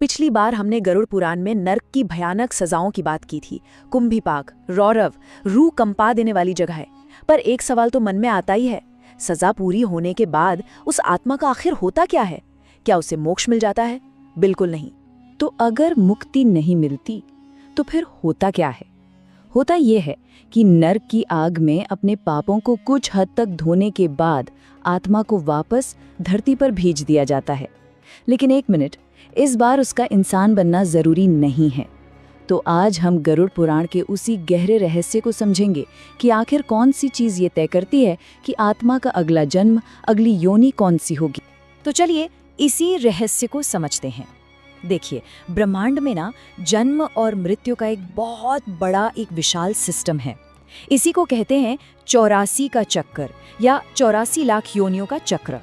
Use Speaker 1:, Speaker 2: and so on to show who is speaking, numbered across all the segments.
Speaker 1: पिछली बार हमने गरुड़ पुराण में नर्क की भयानक सजाओं की बात की थी। कुंभीपाक, रौरव, रूह कंपा देने वाली जगह है। पर एक सवाल तो मन में आता ही है, सजा पूरी होने के बाद उस आत्मा का आखिर होता क्या है? क्या उसे मोक्ष मिल जाता है? बिल्कुल नहीं।
Speaker 2: तो अगर मुक्ति नहीं मिलती तो फिर होता क्या है? होता ये है कि नर्क की आग में अपने पापों को कुछ हद तक धोने के बाद आत्मा को वापस धरती पर भेज दिया जाता है। लेकिन एक मिनट, इस बार उसका इंसान बनना जरूरी नहीं है। तो आज हम गरुड़ पुराण के उसी गहरे रहस्य को समझेंगे कि आखिर कौन सी चीज ये तय करती है कि आत्मा का अगला जन्म, अगली योनि कौन सी होगी।
Speaker 1: तो चलिए इसी रहस्य को समझते हैं। देखिए, ब्रह्मांड में ना जन्म और मृत्यु का एक बहुत बड़ा एक विशाल सिस्टम है। इसी को कहते हैं 84 का चक्कर या 84 लाख योनियों का चक्र।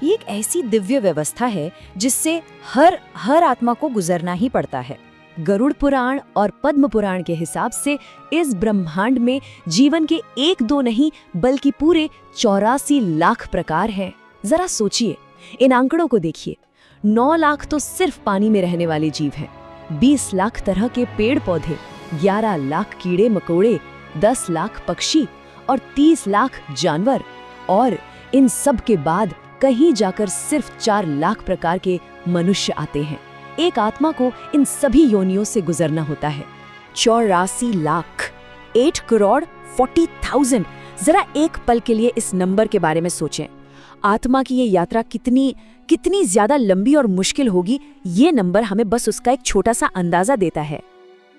Speaker 1: ये एक ऐसी दिव्य व्यवस्था है जिससे हर आत्मा को गुजरना ही पड़ता है। गरुड़ पुराण और पद्म पुराण के हिसाब से इस ब्रह्मांड में जीवन के एक दो नहीं बल्कि पूरे 84 लाख प्रकार हैं। जरा सोचिए, इन आंकड़ों को देखिए। 9 लाख तो सिर्फ पानी में रहने वाले जीव हैं, 20 लाख तरह के पेड़ पौधे, 11 लाख कीड़े मकोड़े, 10 लाख पक्षी और 30 लाख जानवर। और इन सब के बाद कहीं जाकर सिर्फ 4 लाख प्रकार के मनुष्य आते हैं। एक आत्मा को इन सभी योनियों से गुजरना होता है। 84 लाख, 8 करोड़ 40,000। जरा एक पल के लिए इस नंबर के बारे में सोचें। आत्मा की ये यात्रा कितनी ज्यादा लंबी और मुश्किल होगी, ये नंबर हमें बस उसका एक छोटा सा अंदाजा देता है।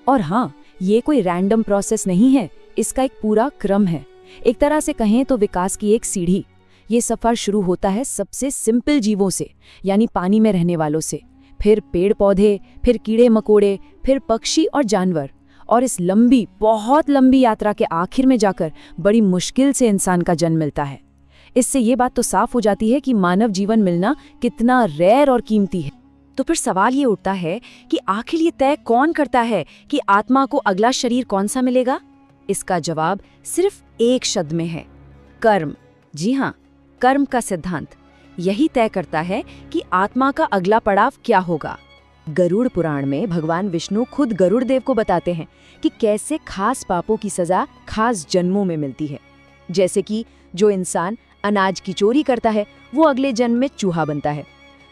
Speaker 2: और हाँ, ये कोई रैंडम प्रोसेस नहीं है, इसका एक पूरा क्रम है। एक तरह से कहें तो विकास की एक सीढ़ी। ये सफर शुरू होता है सबसे सिंपल जीवों से, यानी पानी में रहने वालों से, फिर पेड़ पौधे, फिर कीड़े मकोड़े, फिर पक्षी और जानवर। और इस लंबी, बहुत लंबी यात्रा के आखिर में जाकर बड़ी मुश्किल से इंसान का जन्म मिलता है। इससे ये बात तो साफ हो जाती है कि मानव जीवन मिलना कितना रेयर और कीमती है।
Speaker 1: तो फिर सवाल ये उठता है कि आखिर ये तय कौन करता है कि आत्मा को अगला शरीर कौन सा मिलेगा? इसका जवाब सिर्फ एक शब्द में है, कर्म। जी हाँ, कर्म का सिद्धांत यही तय करता है कि आत्मा का अगला पड़ाव क्या होगा। गरुड़ पुराण में भगवान विष्णु खुद गरुड़ देव को बताते हैं कि कैसे खास पापों की सजा खास जन्मों में मिलती है। जैसे कि जो इंसान अनाज की चोरी करता है वो अगले जन्म में चूहा बनता है।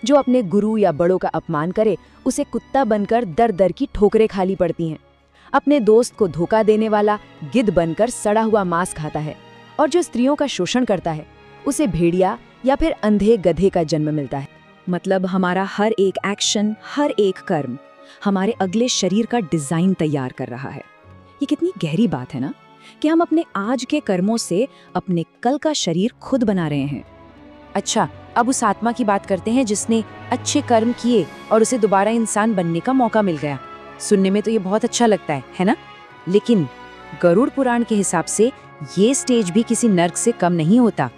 Speaker 1: जो अपने गुरु या बड़ों का अपमान करे उसे कुत्ता बनकर दर दर की ठोकरें खाली पड़ती हैं। अपने दोस्त को धोखा देने वाला गिद्ध बनकर सड़ा हुआ मांस खाता है। और जो स्त्रियों का शोषण करता है उसे भेड़िया या फिर अंधे गधे का जन्म मिलता है। मतलब हमारा हर एक एक्शन, हर एक कर्म हमारे अगले शरीर का डिजाइन तैयार कर रहा है। ये कितनी गहरी बात है ना, कि हम अपने आज के कर्मों से अपने कल का शरीर खुद बना रहे हैं। अच्छा, अब उस आत्मा की बात करते हैं जिसने अच्छे कर्म किए और उसे दोबारा इंसान बनने का मौका मिल गया। सुनने में तो ये बहुत अच्छा लगता है ना? लेकिन गरुड़ पुराण के हिसाब से ये स्टेज भी किसी नर्क से कम नहीं होता।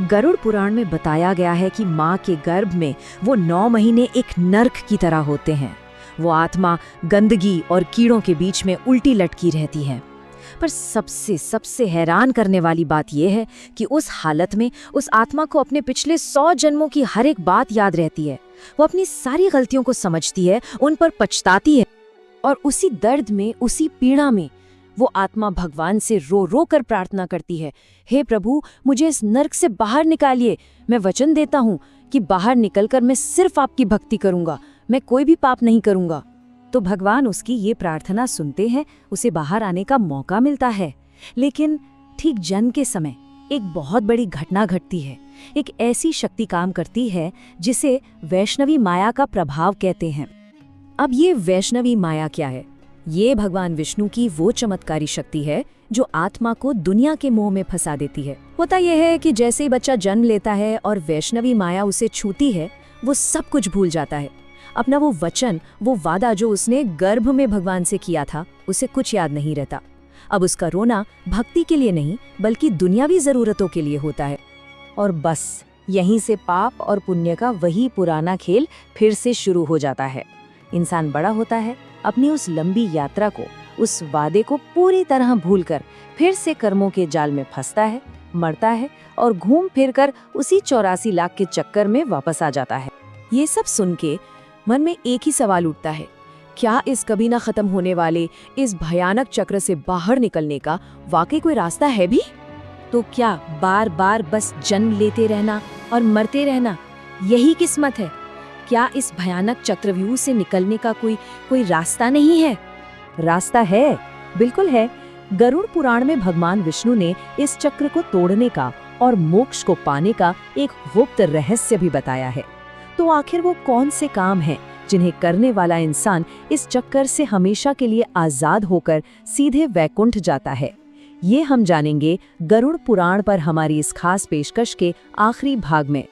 Speaker 1: गरुड़ पुराण में बताया गया है कि माँ के गर्भ में वो 9 महीने एक नर्क की तरह होते हैं। वो आत्मा गंदगी और कीड़ों के बीच में उल्टी लटकी रहती है। पर सबसे हैरान करने वाली बात यह है कि उस हालत में उस आत्मा को अपने पिछले 100 जन्मों की हर एक बात याद रहती है। वो अपनी सारी गलतियों को समझती है, उन पर पछताती है और उसी दर्द में, उसी पीड़ा में वो आत्मा भगवान से रो रो कर प्रार्थना करती है, हे प्रभु, मुझे इस नर्क से बाहर निकालिए। मैं वचन देता हूँ कि बाहर निकलकर मैं सिर्फ आपकी भक्ति करूंगा, मैं कोई भी पाप नहीं करूंगा। तो भगवान उसकी ये प्रार्थना सुनते हैं, उसे बाहर आने का मौका मिलता है। लेकिन ठीक जन्म के समय एक बहुत बड़ी घटना घटती है। एक ऐसी शक्ति काम करती है जिसे वैष्णवी माया का प्रभाव कहते हैं। अब ये वैष्णवी माया क्या है? ये भगवान विष्णु की वो चमत्कारी शक्ति है जो आत्मा को दुनिया के मोह में फंसा देती है। होता यह है कि जैसे ही बच्चा जन्म लेता है और वैष्णवी माया उसे छूती है, वो सब कुछ भूल जाता है। अपना वो वचन, वो वादा जो उसने गर्भ में भगवान से किया था, उसे कुछ याद नहीं रहता। अब उसका रोना भक्ति के लिए नहीं बल्कि दुनियावी जरूरतों के लिए होता है। और बस यहीं से पाप और पुण्य का वही पुराना खेल फिर से शुरू हो जाता है। इंसान बड़ा होता है, अपनी उस लंबी यात्रा को, उस वादे को पूरी तरह भूलकर फिर से कर्मों के जाल में फंसता है, मरता है और घूम फिर कर उसी 84 लाख के चक्कर में वापस आ जाता है। ये सब सुन के
Speaker 2: मन में एक ही सवाल उठता है, क्या इस कभी ना खत्म होने वाले इस भयानक चक्र से बाहर निकलने का वाकई कोई रास्ता है भी? तो क्या बार बार बस जन्म लेते रहना और मरते रहना यही किस्मत है? क्या इस भयानक चक्रव्यूह से निकलने का कोई रास्ता नहीं है?
Speaker 1: रास्ता है, बिल्कुल है। गरुड़ पुराण में भगवान विष्णु ने इस चक्र को तोड़ने का और मोक्ष को पाने का एक गुप्त रहस्य भी बताया है। तो आखिर वो कौन से काम हैं जिन्हें करने वाला इंसान इस चक्कर से हमेशा के लिए आजाद होकर सीधे वैकुंठ जाता है? ये हम जानेंगे गरुड़ पुराण पर हमारी इस खास पेशकश के आखिरी भाग में।